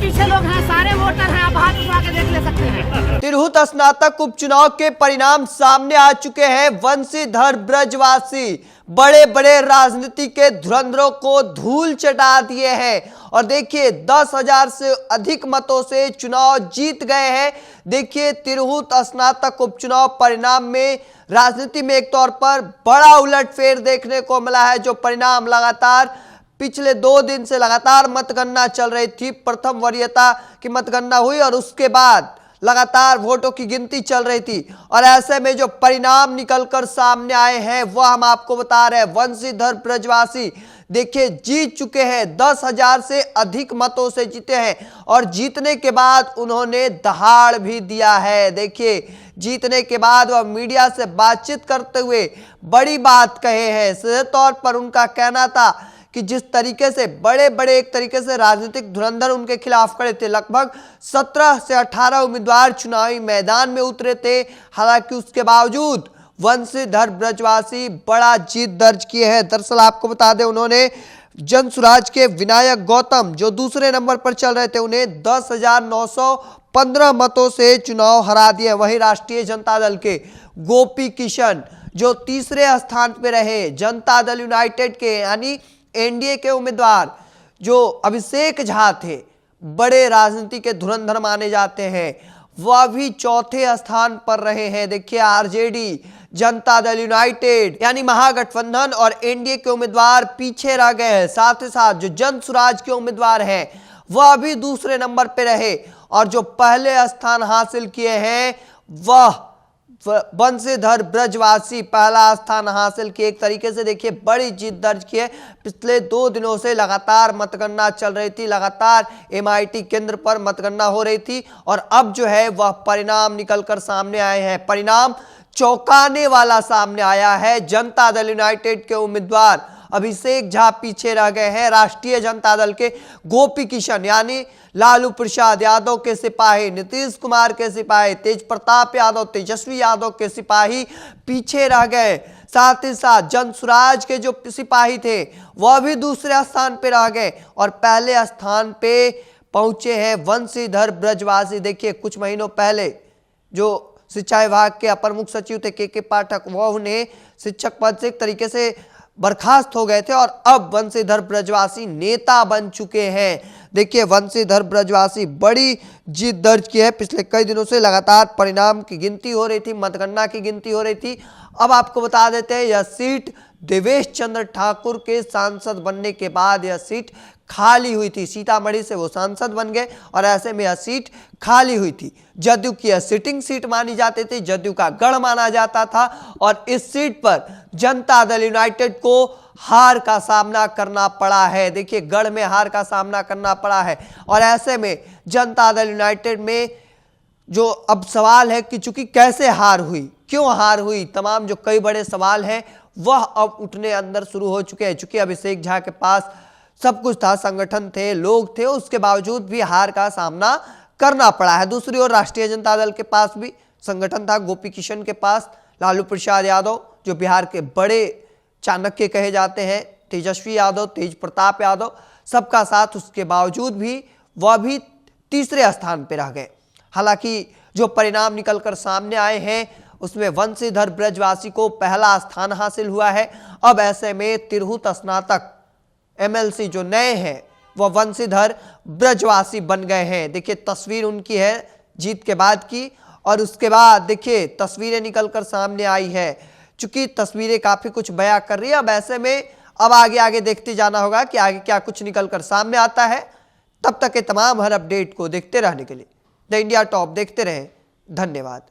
पीछे लोग हैं, सारे वोटर हैं, आप हाथ उठा के देख ले सकते हैं। तिरहुत स्नातक उपचुनाव के परिणाम सामने आ चुके हैं। वंशीधर ब्रजवासी बड़े बड़े राजनीति के धुरंधरों को धूल चटा दिए हैं और देखिए 10,000 से अधिक मतों से चुनाव जीत गए हैं। देखिए तिरहुत स्नातक उपचुनाव परिणाम में राजनीति में एक तौर पर बड़ा उलटफेर देखने को मिला है। जो परिणाम लगातार पिछले 2 दिन से लगातार मतगणना चल रही थी, प्रथम वरीयता की मतगणना हुई और उसके बाद लगातार वोटों की गिनती चल रही थी और ऐसे में जो परिणाम निकलकर सामने आए हैं वह हम आपको बता रहे हैं। वंशीधर ब्रजवासी देखिए जीत चुके हैं, 10,000 से अधिक मतों से जीते हैं और जीतने के बाद उन्होंने दहाड़ भी दिया है। देखिए जीतने के बाद वह मीडिया से बातचीत करते हुए बड़ी बात कहे हैं। सीधे तौर पर उनका कहना था कि जिस तरीके से बड़े बड़े एक तरीके से राजनीतिक धुरंधर उनके खिलाफ खड़े थे, लगभग 17 से 18 उम्मीदवार चुनावी मैदान में उतरे थे, हालांकि उसके बावजूद वंशीधर ब्रजवासी बड़ा जीत दर्ज किए हैं। दरअसल आपको बता दें उन्होंने जनसुराज के विनायक गौतम जो दूसरे नंबर पर चल रहे थे उन्हें 10,915 मतों से चुनाव हरा दिए। वहीं राष्ट्रीय जनता दल के गोपी किशन जो तीसरे स्थान पर रहे, जनता दल यूनाइटेड के यानी एनडीए के उम्मीदवार जो अभिषेक झा थे, बड़े राजनीति के धुरंधर माने जाते हैं, वह भी चौथे स्थान पर रहे हैं। देखिए आरजेडी, जनता दल यूनाइटेड यानी महागठबंधन और एनडीए के उम्मीदवार पीछे रह गए हैं। साथ ही साथ जो जनसुराज के उम्मीदवार हैं वह भी दूसरे नंबर पर रहे और जो पहले स्थान हासिल किए हैं वह वंशीधर ब्रजवासी पहला स्थान हासिल किए। एक तरीके से देखिए बड़ी जीत दर्ज की है। पिछले 2 दिनों से लगातार मतगणना चल रही थी, लगातार एमआईटी केंद्र पर मतगणना हो रही थी और अब जो है वह परिणाम निकलकर सामने आए हैं। परिणाम चौंकाने वाला सामने आया है। जनता दल यूनाइटेड के उम्मीदवार अभिषेक झा पीछे रह गए हैं। राष्ट्रीय जनता दल के गोपी किशन यानी लालू प्रसाद यादव के सिपाही, नीतीश कुमार के सिपाही, तेज प्रताप यादव, तेजस्वी यादव के सिपाही पीछे रह गए। साथ ही साथ जनसुराज के जो सिपाही थे वह भी दूसरे स्थान पे रह गए और पहले स्थान पे पहुंचे हैं वंशीधर ब्रजवासी। देखिए कुछ महीनों पहले जो शिक्षा विभाग के अपर मुख्य सचिव थे के पाठक, वह उन्हें शिक्षक पद से एक तरीके से बर्खास्त हो गए थे और अब वंशीधर ब्रजवासी नेता बन चुके हैं। देखिए वंशीधर ब्रजवासी बड़ी जीत दर्ज की है। पिछले कई दिनों से लगातार परिणाम की गिनती हो रही थी, मतगणना की गिनती हो रही थी। अब आपको बता देते हैं यह सीट देवेश चंद्र ठाकुर के सांसद बनने के बाद यह सीट खाली हुई थी। सीतामढ़ी से वो सांसद बन गए और ऐसे में यह सीट खाली हुई थी। जदयू की यह सिटिंग सीट मानी जाती थी, जदयू का गढ़ माना जाता था और इस सीट पर जनता दल यूनाइटेड को हार का सामना करना पड़ा है। देखिए गढ़ में हार का सामना करना पड़ा है और ऐसे में जनता दल यूनाइटेड में जो अब सवाल है कि चूंकि कैसे हार हुई, क्यों हार हुई, तमाम जो कई बड़े सवाल हैं वह अब उठने अंदर शुरू हो चुके हैं। चूंकि अभिषेक झा के पास सब कुछ था, संगठन थे, लोग थे, उसके बावजूद भी हार का सामना करना पड़ा है। दूसरी ओर राष्ट्रीय जनता दल के पास भी संगठन था, गोपी किशन के पास लालू प्रसाद यादव जो बिहार के बड़े चाणक्य कहे जाते हैं, तेजस्वी यादव, तेज प्रताप यादव, सबका साथ, उसके बावजूद भी वह भी तीसरे स्थान पर रह गए। हालांकि जो परिणाम निकलकर सामने आए हैं उसमें वंशीधर ब्रजवासी को पहला स्थान हासिल हुआ है। अब ऐसे में तिरहुत स्नातक एमएलसी जो नए हैं वह वंशीधर ब्रजवासी बन गए हैं। देखिए तस्वीर उनकी है जीत के बाद की और उसके बाद देखिए तस्वीरें निकलकर सामने आई है। चूंकि तस्वीरें काफी कुछ बयां कर रही है, अब ऐसे में अब आगे आगे देखते जाना होगा कि आगे क्या कुछ निकलकर सामने आता है। तब तक के तमाम हर अपडेट को देखते रहने के लिए द इंडिया टॉप देखते रहें। धन्यवाद।